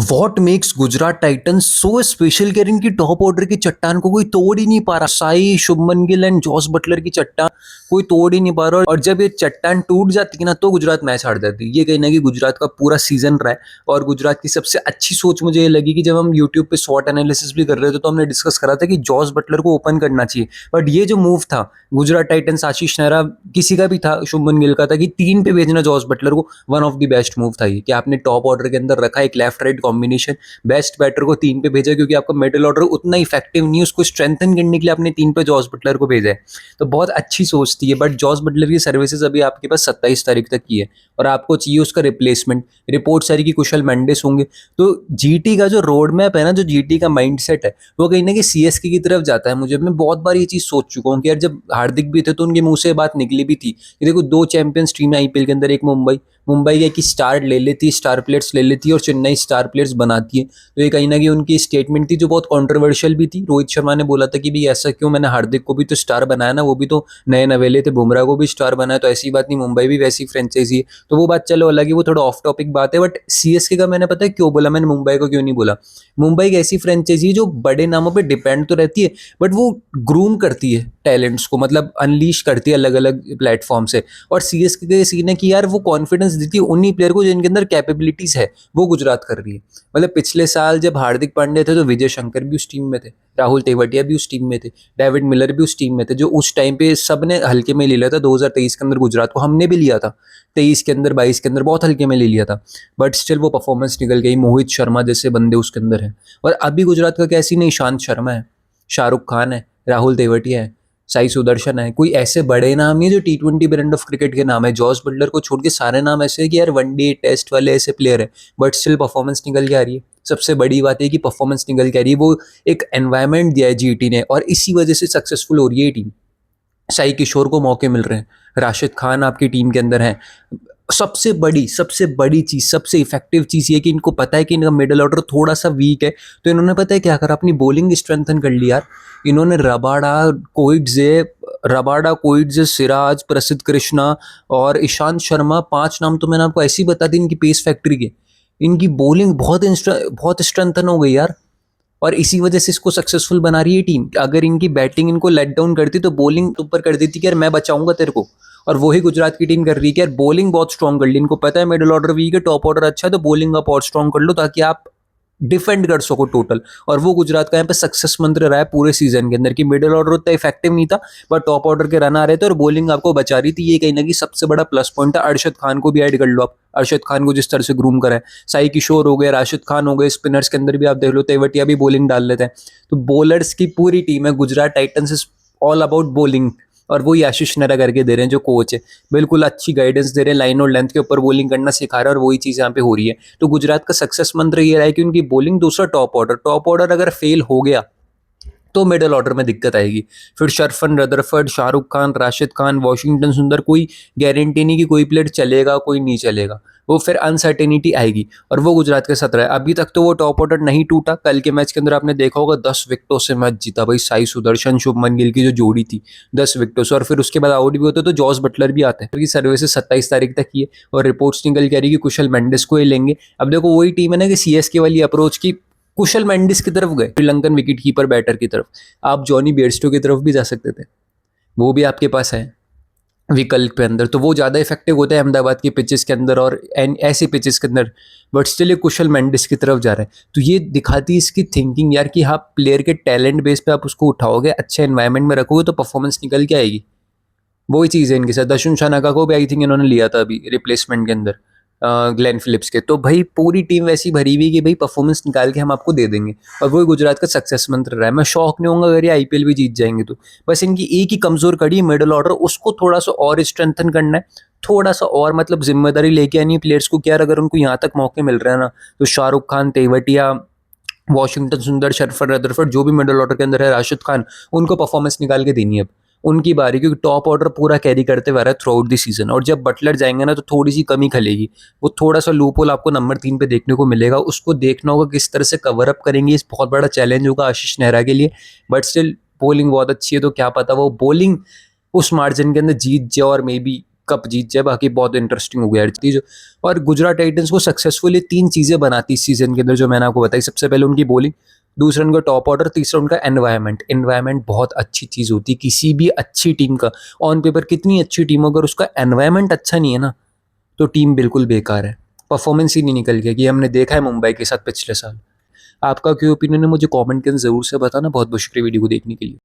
What makes Gujarat Titans so special कि इनकी top order की चट्टान को कोई तोड़ ही नहीं पा रहा। Sai, Shubman Gill and Jos Buttler की चट्टान कोई तोड़ ही नहीं पा रहा। और जब ये चट्टान टूट जाती है ना तो गुजरात मैच हार जाती है। ये कहीं ना कि गुजरात का पूरा सीजन रहा है। और गुजरात की सबसे अच्छी सोच मुझे ये लगी कि जब हम यूट्यूब पे शॉट एनालिसिस भी कर रहे थे तो हमने डिस्कस करा था कि जॉस बटलर को ओपन करना चाहिए। बट ये जो मूव था गुजरात टाइटंस, आशीष नेहरा, किसी का भी था, शुभमन गिल का था, कि 3 पे भेजना जॉस बटलर को, one of the best move था ये कि आपने टॉप ऑर्डर के अंदर रखा एक left right combination, best batter को 3 पे भेजा क्योंकि आपका मिडिल ऑर्डर उतना इफेक्टिव नहीं है। उसको स्ट्रेंथन करने के लिए आपने 3 पे जॉस बटलर को भेजा है। तो बहुत अच्छी सोच थी। बट जॉस बटलर की सर्विसेज अभी आपके पास 27 तारीख तक की है और आपको चाहिए उसका रिप्लेसमेंट। रिपोर्ट सारी की कुशल मेंडिस होंगे। तो जीटी का जो रोड मैप है ना, जो जीटी का माइंडसेट है, वो कहीं ना कहीं सीएसके की तरफ जाता है। मैं बहुत बार ये चीज सोच चुका हूँ कि यार जब हार्दिक भी थे तो उनके मुंह से बात निकली भी थी कि देखो 2 चैंपियंस टीम है आईपीएल के अंदर। एक मुंबई मुंबई है कि स्टार ले लेती, स्टार प्लेयर्स ले लेती है और चेन्नई स्टार प्लेयर्स बनाती है। तो ये कहीं ना कहीं उनकी स्टेटमेंट थी जो बहुत कंट्रोवर्शियल भी थी। रोहित शर्मा ने बोला था कि भाई ऐसा क्यों, मैंने हार्दिक को भी तो स्टार बनाया ना, वो भी तो नए नवेले थे, बुमराह को भी स्टार बनाया, तो ऐसी बात नहीं, मुंबई भी वैसी फ्रेंचाइजी है। तो वो बात चलो अलग ही, वो थोड़ा ऑफ टॉपिक बात है। बट सीएसके का मैंने पता है क्यों बोला, मैंने मुंबई को क्यों नहीं बोला। मुंबई एक ऐसी फ्रेंचाइजी जो बड़े नामों पर डिपेंड तो रहती है बट वो ग्रूम करती है टैलेंट्स को, मतलब अनलीश करती है अलग अलग प्लेटफॉर्म से। और सीएसके का सीन है कि यार वो कॉन्फिडेंस देती है उन्हीं प्लेयर को जिनके अंदर कैपेबिलिटीज है, वो गुजरात कर रही है। मतलब पिछले साल जब हार्दिक पांड्या थे तो विजय शंकर भी उस टीम में थे, राहुल तेवटिया भी उस टीम में थे, डेविड मिलर भी उस टीम में थे, जो उस टाइम पे सबने हल्के में ले लिया था। 2023 के अंदर गुजरात को हमने भी लिया था, 23 के अंदर, 22 के अंदर बहुत हल्के में ले लिया था। बट स्टिल वो परफॉर्मेंस निकल गई। मोहित शर्मा जैसे बंदे उसके अंदर है। और अभी गुजरात का कैसी नहीं, ईशांत शर्मा है, शाहरुख खान है, राहुल तेवटिया है, साई सुदर्शन है। कोई ऐसे बड़े नाम नहीं जो T20 ब्रांड ऑफ क्रिकेट के नाम है। जॉस बटलर को छोड़ के सारे नाम ऐसे है कि यार वनडे टेस्ट वाले ऐसे प्लेयर है बट स्टिल परफॉर्मेंस निकल के आ रही है। सबसे बड़ी बात है कि परफॉर्मेंस निकल के आ रही है। वो एक एनवायरनमेंट दिया है जीटी ने और इसी वजह से सक्सेसफुल हो रही है ये टीम। साई किशोर को मौके मिल रहे हैं, राशिद खान आपकी टीम के अंदर है। सबसे बड़ी चीज, सबसे इफेक्टिव चीज ये कि इनको पता है कि इनका मिडिल ऑर्डर थोड़ा सा वीक है, तो इन्होंने पता है क्या करा, अपनी बॉलिंग स्ट्रेंथन कर ली यार। इन्होंने रबाडा, कोइट्जे, सिराज, प्रसिद्ध कृष्णा और ईशांत शर्मा, 5 नाम तो मैंने आपको ऐसे ही बता दी इनकी पेस फैक्ट्री के। इनकी बॉलिंग बहुत स्ट्रेंथन हो गई यार। और इसी वजह से इसको सक्सेसफुल बना रही है टीम। अगर इनकी बैटिंग इनको लेट डाउन करती तो बॉलिंग ऊपर कर देती कि यार मैं बचाऊंगा तेरे को। और वही गुजरात की टीम कर रही है कि यार बॉलिंग बहुत स्ट्रॉन्ग कर ली। इनको पता है मिडिल ऑर्डर वीक है, टॉप ऑर्डर अच्छा है, तो बॉलिंग आप और स्ट्रॉन्ग कर लो ताकि आप डिफेंड कर सको टोटल। और वो गुजरात का यहाँ पे सक्सेस मंत्र रहा है पूरे सीजन के अंदर कि मिडिल ऑर्डर उतना इफेक्टिव नहीं था बट टॉप ऑर्डर के रन आ रहे थे और बॉलिंग आपको बचा रही थी। ये कहीं ना कहीं सबसे बड़ा प्लस पॉइंट था। अरशद खान को भी ऐड कर लो आप। अरशद खान को जिस तरह से ग्रूम करा है, साई किशोर हो गए, राशिद खान हो गए, स्पिनर्स के अंदर भी आप देख लो, तेवटिया भी बॉलिंग डाल लेते हैं। तो बॉलर्स की पूरी टीम है। Gujarat Titans is all about bowling. और वही आशीष नेहरा करके दे रहे हैं जो कोच है, बिल्कुल अच्छी गाइडेंस दे रहे हैं, लाइन और लेंथ के ऊपर बॉलिंग करना सिखा रहा है और वही चीज़ यहाँ पे हो रही है। तो गुजरात का सक्सेस मंत्र ये रहा है कि उनकी बॉलिंग, दूसरा टॉप ऑर्डर अगर फेल हो गया तो मिडिल ऑर्डर में दिक्कत आएगी। फिर शरफन, रदरफर्ड, शाहरुख खान, राशिद खान, वॉशिंगटन सुंदर, कोई गारंटी नहीं कि कोई प्लेयर चलेगा कोई नहीं चलेगा। वो फिर अनसर्टेनिटी आएगी और वो गुजरात के साथ रहा है। अभी तक तो वो टॉप ऑर्डर नहीं टूटा। कल के मैच के अंदर आपने देखा होगा 10 विकेटों से मैच जीता भाई। साई सुदर्शन, शुभमन गिल की जो जोड़ी थी 10 विकेटों से, और फिर उसके बाद आउट भी होते तो जॉस बटलर भी आते हैं क्योंकि सर्विसेज 27 तारीख तक की है और रिपोर्ट्स निकल के आ रही कि कुशल मेंडिस को ही लेंगे। अब देखो वही टीम है ना कि सीएसके वाली अप्रोच की, कुशल मेंडिस की तरफ गए, श्रीलंकन विकेट कीपर बैटर की तरफ। आप जॉनी बेयरस्टो की तरफ भी जा सकते थे, वो भी आपके पास है विकल्प के अंदर, तो वो ज़्यादा इफेक्टिव होता है अहमदाबाद की पिचेस के अंदर और ऐसे पिचेस के अंदर। बट स्टिल एक कुशल मेंडिस की तरफ जा रहा है। तो ये दिखाती है इसकी थिंकिंग यार कि हाँ, प्लेयर के टैलेंट बेस पे आप उसको उठाओगे, अच्छे एनवायरनमेंट में रखोगे तो परफॉर्मेंस निकल के आएगी। वही चीज़ है इनके साथ। दशुन शानाका को भी आई थिंक इन्होंने लिया था अभी रिप्लेसमेंट के अंदर, ग्लेन फिलिप्स के। तो भाई पूरी टीम वैसी भरी हुई कि भाई परफॉर्मेंस निकाल के हम आपको दे देंगे और वही गुजरात का सक्सेस मंत्र रहा है। मैं शौक नहीं होऊंगा अगर ये आईपीएल भी जीत जाएंगे तो। बस इनकी एक ही कमजोर कड़ी मिडिल ऑर्डर, उसको थोड़ा सा और स्ट्रेंथन करना है, थोड़ा सा और मतलब जिम्मेदारी लेके आनी है प्लेयर्स को कि यार अगर उनको यहाँ तक मौके मिल रहे हैं ना, तो शाहरुख खान, तेवटिया, वॉशिंगटन सुंदर, शरफत रदरफर्ड, जो भी मिडिल ऑर्डर के अंदर है, राशिद खान, उनको परफॉर्मेंस निकाल के देनी है अब। उनकी बारी, क्योंकि टॉप ऑर्डर पूरा कैरी करते हुए आ रहा है थ्रू आउट द सीजन। और जब बटलर जाएंगे ना तो थोड़ी सी कमी खलेगी। वो थोड़ा सा लूप होल आपको नंबर 3 पे देखने को मिलेगा। उसको देखना होगा किस तरह से कवर अप करेंगे। इस बहुत बड़ा चैलेंज होगा आशीष नेहरा के लिए। बट स्टिल बॉलिंग बहुत अच्छी है, तो क्या पता वो बॉलिंग उस मार्जिन के अंदर जीत जाए और मे बी कप जीत जाए, बाकी बहुत इंटरेस्टिंग हो गया यार चीज़। और गुजरात टाइटंस को सक्सेसफुली 3 चीज़ें बनाती इस सीज़न के अंदर जो मैंने आपको बताई। सबसे पहले उनकी बॉलिंग, दूसरा उनका टॉप ऑर्डर, तीसरा उनका एनवायरनमेंट। एनवायरनमेंट बहुत अच्छी चीज़ होती है किसी भी अच्छी टीम का। ऑन पेपर कितनी अच्छी टीम हो, अगर उसका एनवायरनमेंट अच्छा नहीं है ना, तो टीम बिल्कुल बेकार है, परफॉर्मेंस ही नहीं निकल गया, कि हमने देखा है मुंबई के साथ पिछले साल। आपका क्या ओपिनियन है, मुझे कमेंट के अंदर ज़रूर से बताना। बहुत बहुत शुक्रिया वीडियो को देखने के लिए।